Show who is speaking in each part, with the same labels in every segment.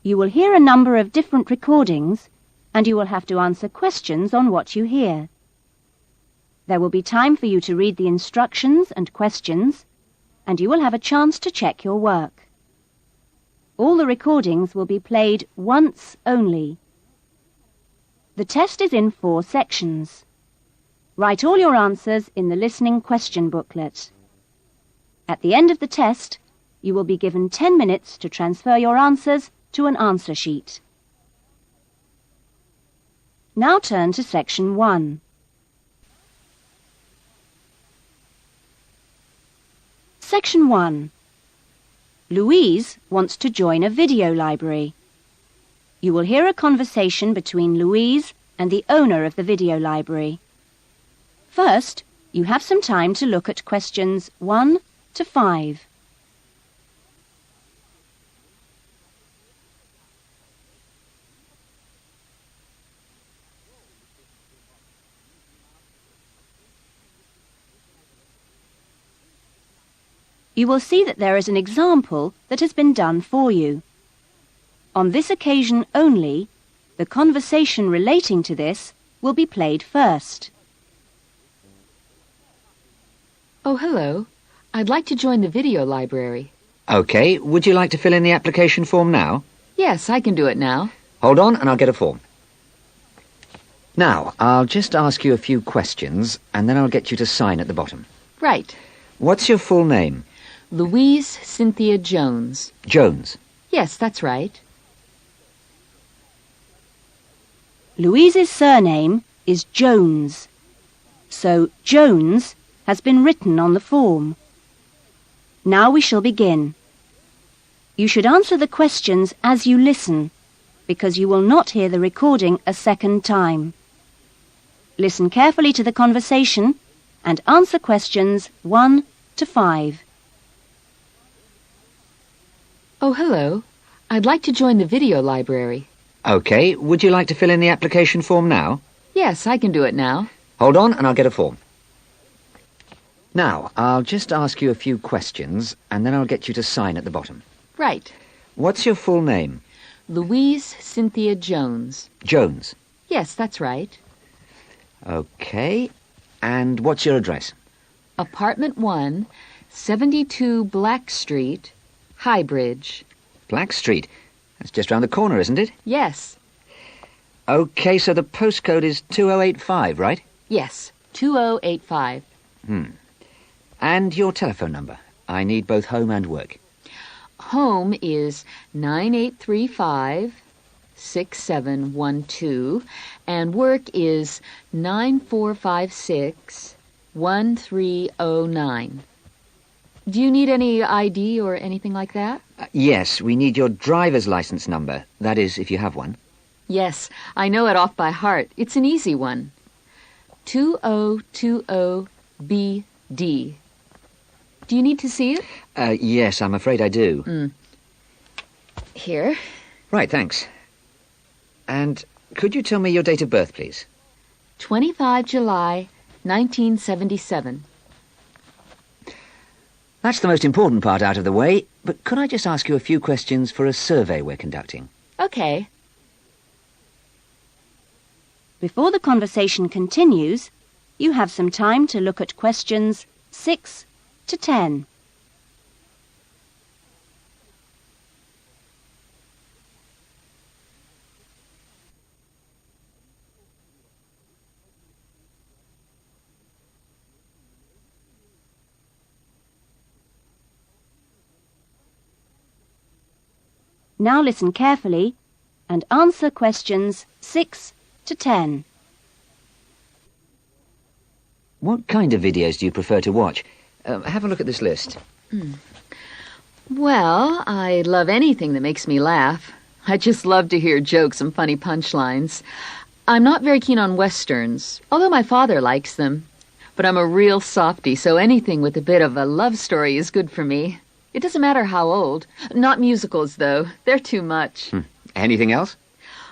Speaker 1: You will hear a number of different recordings, and you will have to answer questions on what you hear. There will be time for you to read the instructions and questions, and you will have a chance to check your work. All the recordings will be played once only. The test is in 4 sections. Write all your answers in the listening question booklet. At the end of the test, you will be given 10 minutes to transfer your answers to an answer sheet. Now turn to Section 1. Section 1. Louise wants to join a video library. You will hear a conversation between Louise and the owner of the video library. First, you have some time to look at questions 1 to 5. You will see that there is an example that has been done for you. On this occasion only, the conversation relating to this will be played first.
Speaker 2: Oh, hello. I'd like to join the video library.
Speaker 3: OK, would you like to fill in the application form now?
Speaker 2: Yes, I can do it now.
Speaker 3: Hold on and I'll get a form. Now, I'll just ask you a few questions and then I'll get you to sign at the bottom.
Speaker 2: Right.
Speaker 3: What's your full name?
Speaker 2: Louise Cynthia Jones.
Speaker 3: Jones.
Speaker 2: Yes, that's right.
Speaker 1: Louise's surname is Jones, so Jones has been written on the form. Now we shall begin. You should answer the questions as you listen, because you will not hear the recording a second time. Listen carefully to the conversation and answer questions 1 to 5.
Speaker 2: Oh, hello. I'd like to join the video library.
Speaker 3: OK, would you like to fill in the application form now?
Speaker 2: Yes, I can do it now.
Speaker 3: Hold on and I'll get a form. Now, I'll just ask you a few questions and then I'll get you to sign at the bottom.
Speaker 2: Right.
Speaker 3: What's your full name?
Speaker 2: Louise Cynthia Jones.
Speaker 3: Jones.
Speaker 2: Yes, that's right.
Speaker 3: OK. And what's your address?
Speaker 2: Apartment 1, 72 Black Street, Highbridge.
Speaker 3: Black Street. That's just round the corner, isn't it?
Speaker 2: Yes.
Speaker 3: OK, so the postcode is 2085, right?
Speaker 2: Yes, 2085.
Speaker 3: And your telephone number. I need both home and work.
Speaker 2: Home is 9835-6712, and work is 9456-1309. Do you need any ID or anything like that?
Speaker 3: Yes, we need your driver's license number. That is, if you have one.
Speaker 2: Yes, I know it off by heart. It's an easy one. 2020BD. Do you need to see it?
Speaker 3: Yes, I'm afraid I do.
Speaker 2: Here.
Speaker 3: Right, thanks. And could you tell me your date of birth, please?
Speaker 2: 25 July, 1977.
Speaker 3: That's the most important part out of the way, but could I just ask you a few questions for a survey we're conducting?
Speaker 2: Okay.
Speaker 1: Before the conversation continues, you have some time to look at questions 6 to 10. Now listen carefully and answer questions 6 to 10.
Speaker 3: What kind of videos do you prefer to watch? Have a look at this list.
Speaker 2: Well, I love anything that makes me laugh. I just love to hear jokes and funny punchlines. I'm not very keen on westerns, although my father likes them. But I'm a real softie, so anything with a bit of a love story is good for me. It doesn't matter how old. Not musicals, though. They're too much.
Speaker 3: Anything else?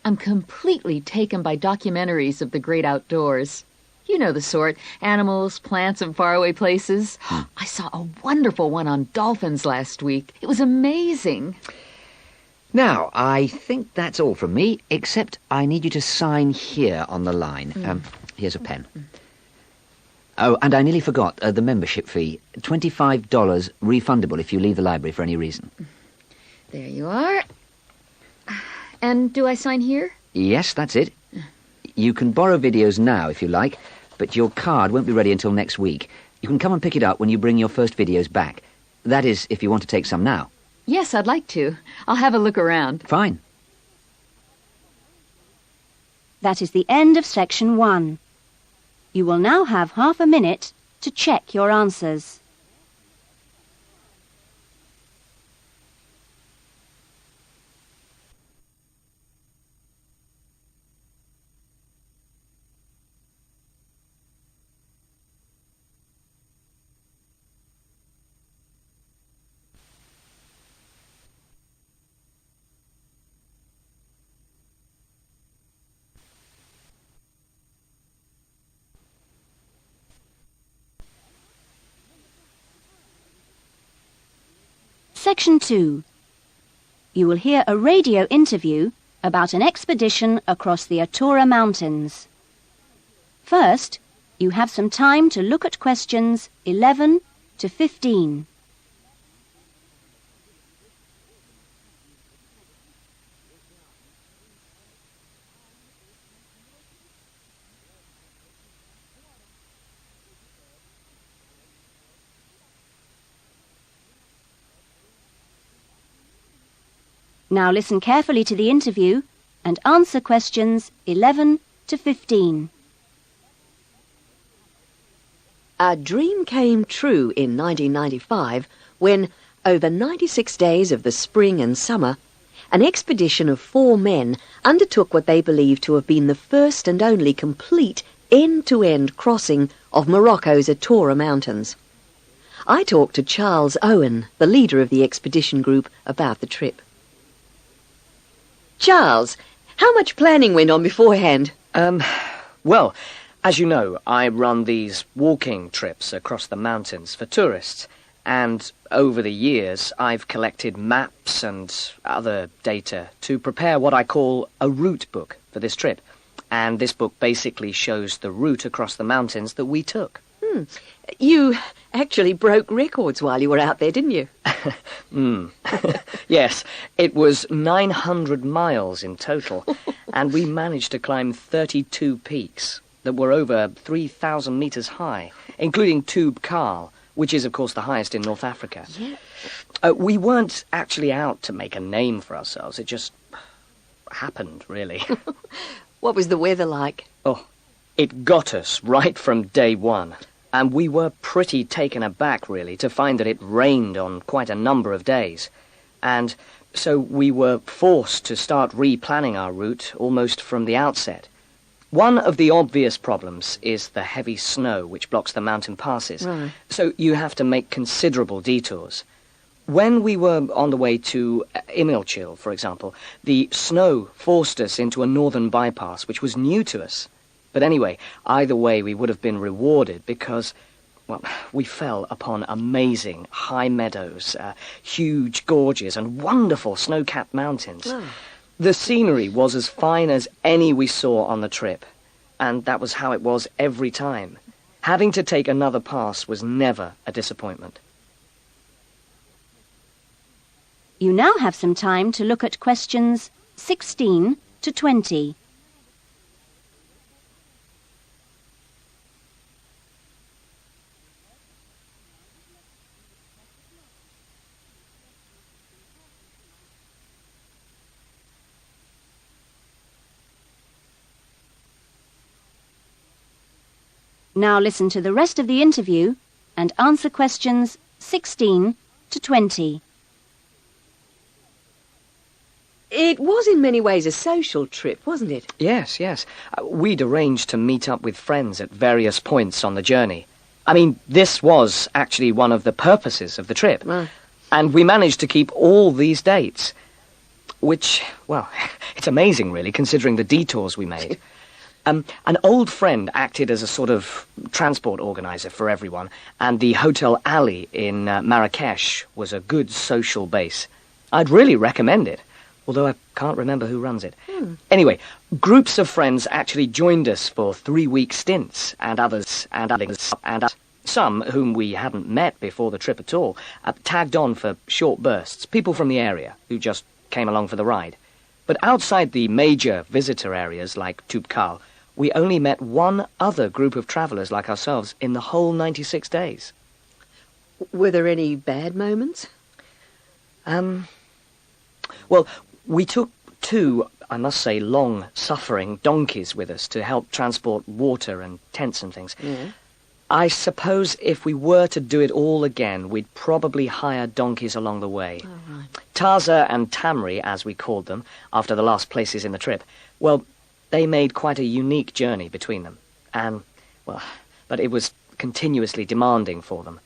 Speaker 2: I'm completely taken by documentaries of the great outdoors. You know the sort. Animals, plants, and faraway places. I saw a wonderful one on dolphins last week. It was amazing.
Speaker 3: Now, I think that's all from me, except I need you to sign here on the line. Here's a pen. Oh, and I nearly forgot the membership fee. $25 refundable if you leave the library for any reason.
Speaker 2: There you are. And do I sign here?
Speaker 3: Yes, that's it. You can borrow videos now if you like, but your card won't be ready until next week. You can come and pick it up when you bring your first videos back. That is, if you want to take some now.
Speaker 2: Yes, I'd like to. I'll have a look around.
Speaker 3: Fine.
Speaker 1: That is the end of section 1. You will now have half a minute to check your answers. Section 2. You will hear a radio interview about an expedition across the Atura Mountains. First, you have some time to look at questions 11 to 15. Now listen carefully to the interview and answer questions 11 to 15.
Speaker 4: A dream came true in 1995 when, over 96 days of the spring and summer, an expedition of 4 men undertook what they believed to have been the first and only complete end-to-end crossing of Morocco's Atura Mountains. I talked to Charles Owen, the leader of the expedition group, about the trip. Charles, how much planning went on beforehand?
Speaker 5: Well, as you know, I run these walking trips across the mountains for tourists, and over the years I've collected maps and other data to prepare what I call a route book for this trip. And this book basically shows the route across the mountains that we took.
Speaker 4: You actually broke records while you were out there, didn't you?
Speaker 5: Yes, it was 900 miles in total, and we managed to climb 32 peaks that were over 3,000 metres high, including Tube Karl, which is, of course, the highest in North Africa.
Speaker 4: Yeah.
Speaker 5: We weren't actually out to make a name for ourselves. It just happened, really.
Speaker 4: What was the weather like?
Speaker 5: Oh, it got us right from day one. And we were pretty taken aback, really, to find that it rained on quite a number of days. And so we were forced to start replanning our route almost from the outset. One of the obvious problems is the heavy snow which blocks the mountain passes.
Speaker 4: Right.
Speaker 5: So you have to make considerable detours. When we were on the way to Ielts, for example, the snow forced us into a northern bypass, which was new to us. But anyway, either way, we would have been rewarded because, well, we fell upon amazing high meadows, huge gorges, and wonderful snow-capped mountains.
Speaker 4: Oh.
Speaker 5: The scenery was as fine as any we saw on the trip, and that was how it was every time. Having to take another pass was never a disappointment.
Speaker 1: You now have some time to look at questions 16 to 20. Now listen to the rest of the interview and answer questions 16 to 20.
Speaker 4: It was in many ways a social trip, wasn't it?
Speaker 5: Yes. We'd arranged to meet up with friends at various points on the journey. I mean, this was actually one of the purposes of the trip.
Speaker 4: Right.
Speaker 5: And we managed to keep all these dates, which, well, it's amazing, really, considering the detours we made. An old friend acted as a sort of transport organizer for everyone, and the Hotel Ali in Marrakesh was a good social base. I'd really recommend it. although I can't remember who runs it. Anyway, groups of friends actually joined us for 3-week stints, and others, and some whom we hadn't met before the trip at all, tagged on for short bursts, people from the area who just came along for the ride. But outside the major visitor areas like Tubkal, we only met one other group of travellers like ourselves in the whole 96 days.
Speaker 4: Were there any bad moments?
Speaker 5: Well, we took 2, I must say, long-suffering donkeys with us to help transport water and tents and things.
Speaker 4: Yeah.
Speaker 5: I suppose if we were to do it all again, we'd probably hire donkeys along the way.
Speaker 4: Oh, right.
Speaker 5: Taza and Tamri, as we called them, after the last places in the trip, well, they made quite a unique journey between them. And, well, but it was continuously demanding for them.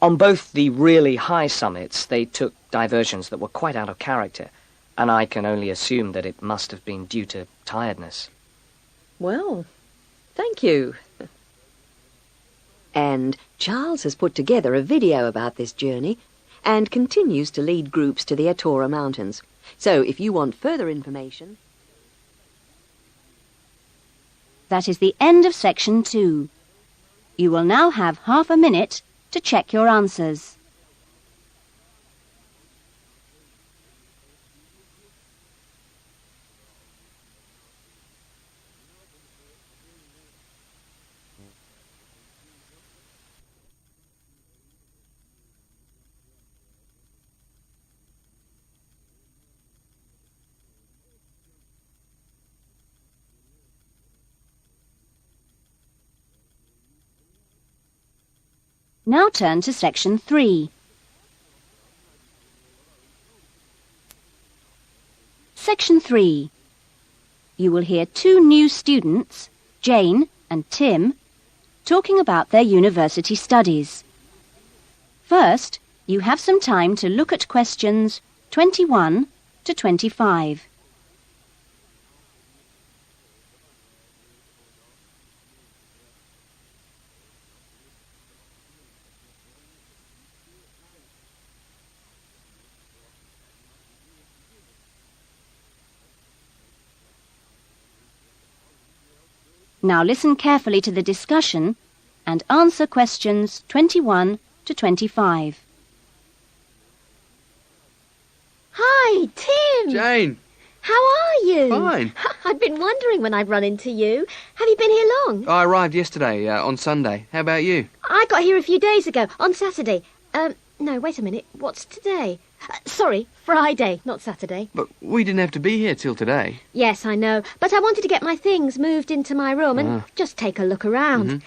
Speaker 5: On both the really high summits, they took diversions that were quite out of character, and I can only assume that it must have been due to tiredness.
Speaker 4: Well, thank you. And Charles has put together a video about this journey and continues to lead groups to the Atora Mountains. So if you want further information...
Speaker 1: That is the end of section 2. You will now have half a minute to check your answers. Now turn to section 3. Section 3. You will hear 2 new students, Jane and Tim, talking about their university studies. First, you have some time to look at questions 21 to 25. Now listen carefully to the discussion and answer questions 21 to 25.
Speaker 6: Hi, Tim.
Speaker 7: Jane,
Speaker 6: How are you?
Speaker 7: fine.
Speaker 6: I've been wondering when I'd run into you. Have you been here long?
Speaker 7: I arrived yesterday, on Sunday. How about you?
Speaker 6: I got here a few days ago, on Saturday. No, wait a minute. What's today? Sorry, Friday, not Saturday.
Speaker 7: But we didn't have to be here till today.
Speaker 6: Yes, I know. But I wanted to get my things moved into my room and just take a look around.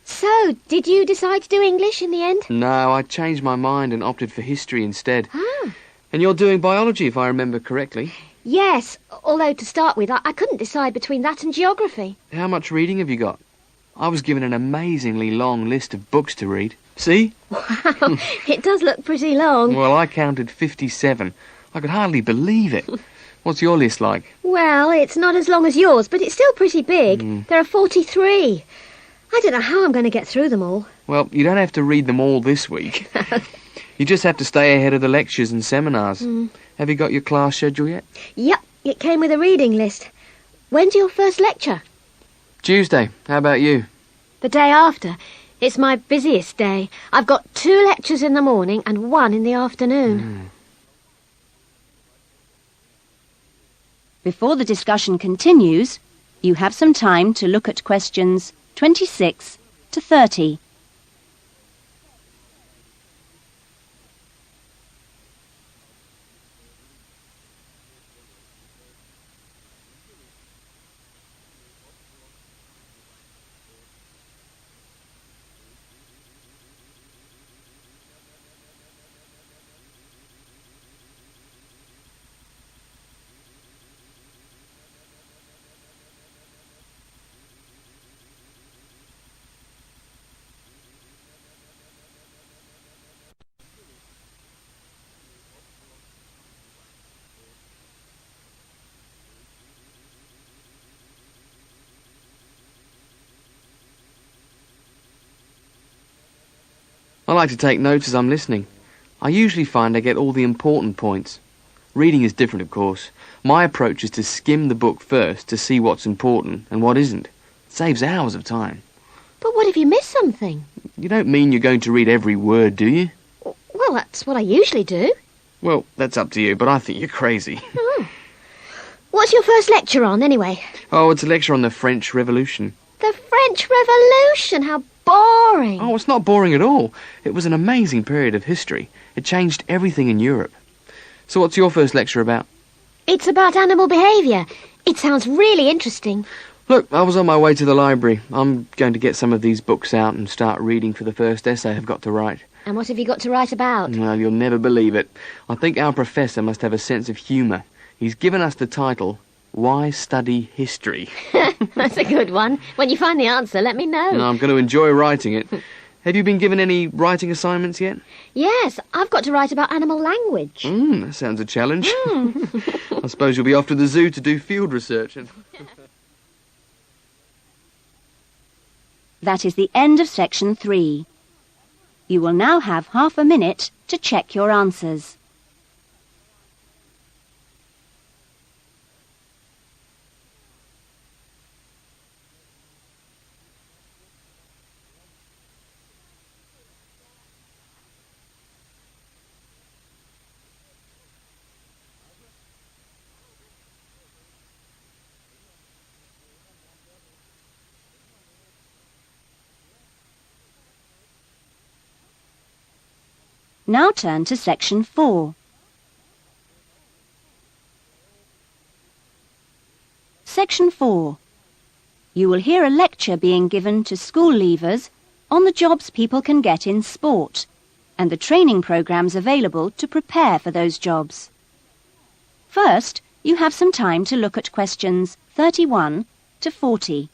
Speaker 6: So, did you decide to do English in the end?
Speaker 7: No, I changed my mind and opted for history instead.
Speaker 6: Ah.
Speaker 7: And you're doing biology, if I remember correctly.
Speaker 6: Yes, although to start with, I couldn't decide between that and geography.
Speaker 7: How much reading have you got? I was given an amazingly long list of books to read. See?
Speaker 6: Wow, it does look pretty long.
Speaker 7: Well, I counted 57. I could hardly believe it. What's your list like?
Speaker 6: Well, it's not as long as yours, but it's still pretty big. There are 43. I don't know how I'm going to get through them all.
Speaker 7: Well, you don't have to read them all this week. You just have to stay ahead of the lectures and seminars. Have you got your class schedule yet?
Speaker 6: Yep, it came with a reading list. When's your first lecture?
Speaker 7: Tuesday. How about you?
Speaker 6: The day after. It's my busiest day. I've got 2 lectures in the morning and 1 in the afternoon.
Speaker 1: Before the discussion continues, you have some time to look at questions 26 to 30.
Speaker 7: I like to take notes as I'm listening. I usually find I get all the important points. Reading is different, of course. My approach is to skim the book first to see what's important and what isn't. It saves hours of time.
Speaker 6: But what if you miss something?
Speaker 7: You don't mean you're going to read every word, do you?
Speaker 6: Well, that's what I usually do.
Speaker 7: Well, that's up to you, but I think you're crazy.
Speaker 6: What's your first lecture on, anyway?
Speaker 7: Oh, it's a lecture on the French Revolution.
Speaker 6: The French Revolution? How boring.
Speaker 7: Oh, it's not boring at all. It was an amazing period of history. It changed everything in Europe. So what's your first lecture about?
Speaker 6: It's about animal behaviour. It sounds really interesting.
Speaker 7: Look, I was on my way to the library. I'm going to get some of these books out and start reading for the first essay I've got to write.
Speaker 6: And what have you got to write about?
Speaker 7: Well, you'll never believe it. I think our professor must have a sense of humour. He's given us the title, Why Study History?
Speaker 6: That's a good one. When you find the answer, let me know.
Speaker 7: No, I'm going to enjoy writing it. Have you been given any writing assignments yet?
Speaker 6: Yes, I've got to write about animal language.
Speaker 7: That sounds a challenge. I suppose you'll be off to the zoo to do field research.
Speaker 1: That is the end of section 3. You will now have half a minute to check your answers. Now turn to section 4. Section 4. You will hear a lecture being given to school leavers on the jobs people can get in sport and the training programs available to prepare for those jobs. First, you have some time to look at questions 31 to 40.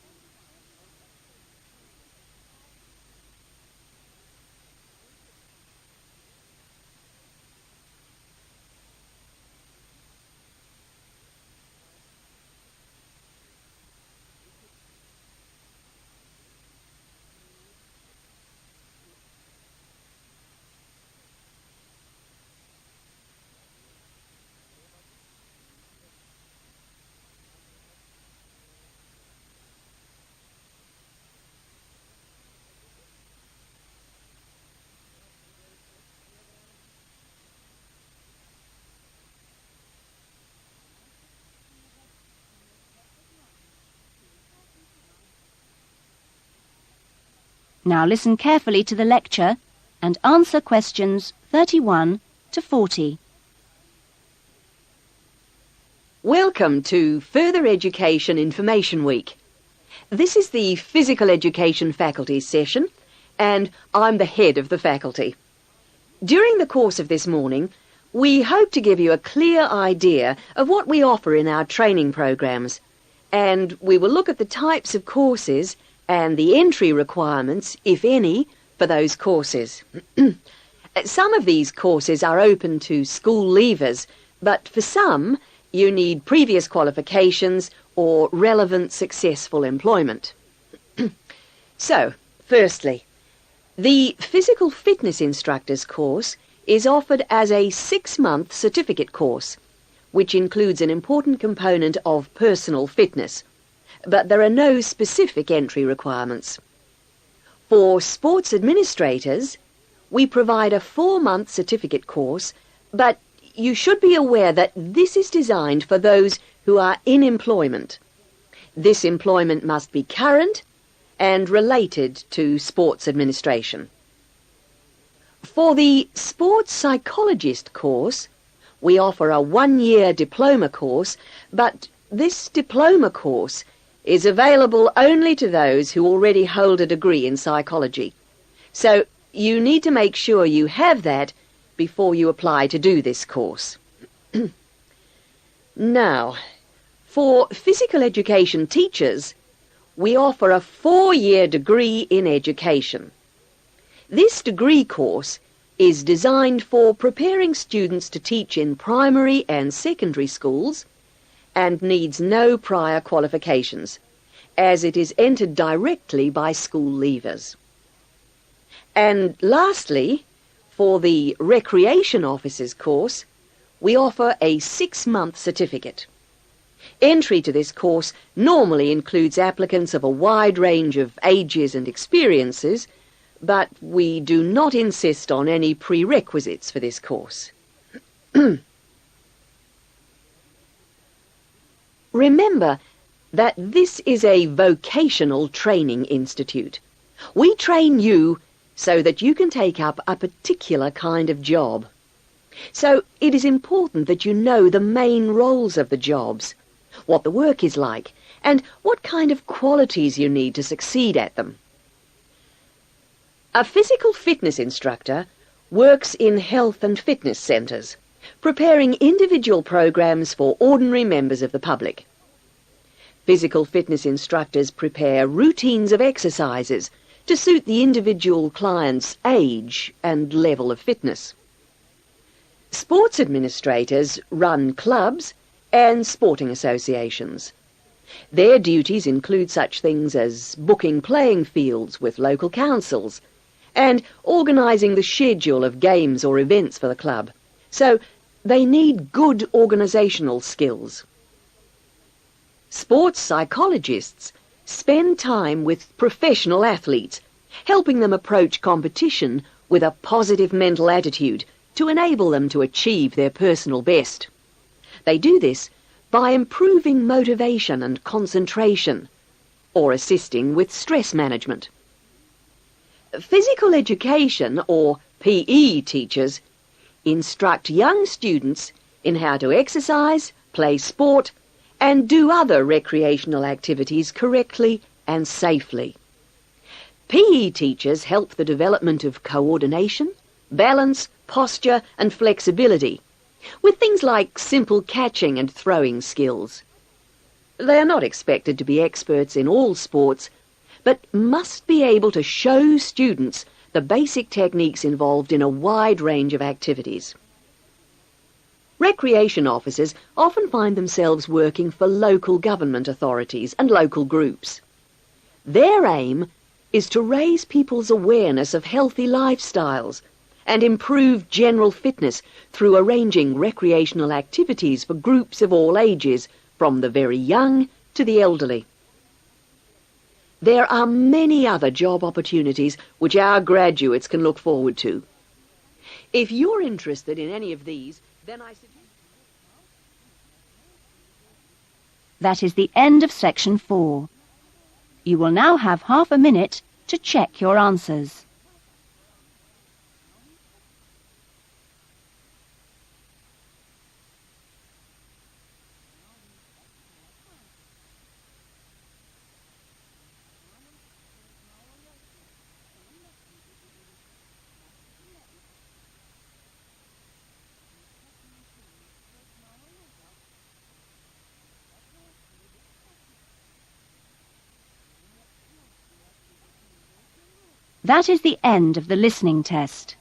Speaker 1: Now listen carefully to the lecture and answer questions 31 to 40.
Speaker 4: Welcome to Further Education Information Week. This is the Physical Education Faculty session, and I'm the head of the faculty. During the course of this morning, we hope to give you a clear idea of what we offer in our training programs, and we will look at the types of courses and the entry requirements, if any, for those courses. Some of these courses are open to school leavers, but for some, you need previous qualifications or relevant successful employment. So, firstly, the Physical Fitness Instructors course is offered as a 6-month certificate course, which includes an important component of personal fitness. But there are no specific entry requirements. For sports administrators, we provide a 4-month certificate course, but you should be aware that this is designed for those who are in employment. This employment must be current and related to sports administration. For the sports psychologist course, we offer a 1-year diploma course, but this diploma course is available only to those who already hold a degree in psychology. So you need to make sure you have that before you apply to do this course. Now, for physical education teachers, we offer a 4-year degree in education. This degree course is designed for preparing students to teach in primary and secondary schools and needs no prior qualifications, as it is entered directly by school leavers. And lastly, for the recreation officers course, we offer a 6-month certificate. Entry to this course normally includes applicants of a wide range of ages and experiences, but we do not insist on any prerequisites for this course. Remember that this is a vocational training institute. We train you so that you can take up a particular kind of job. So it is important that you know the main roles of the jobs, what the work is like, and what kind of qualities you need to succeed at them. A physical fitness instructor works in health and fitness centres, preparing individual programs for ordinary members of the public. Physical fitness instructors prepare routines of exercises to suit the individual client's age and level of fitness. Sports administrators run clubs and sporting associations. Their duties include such things as booking playing fields with local councils and organising the schedule of games or events for the club. So they need good organisational skills. Sports psychologists spend time with professional athletes, helping them approach competition with a positive mental attitude to enable them to achieve their personal best. They do this by improving motivation and concentration, or assisting with stress management. Physical education, or PE teachers, instruct young students in how to exercise, play sport, and do other recreational activities correctly and safely. PE teachers help the development of coordination, balance, posture and flexibility, with things like simple catching and throwing skills. They are not expected to be experts in all sports, but must be able to show students the basic techniques involved in a wide range of activities. Recreation officers often find themselves working for local government authorities and local groups. Their aim is to raise people's awareness of healthy lifestyles and improve general fitness through arranging recreational activities for groups of all ages, from the very young to the elderly. There are many other job opportunities which our graduates can look forward to. If you're interested in any of these, then I suggest...
Speaker 1: That is the end of section 4. You will now have half a minute to check your answers. That is the end of the listening test.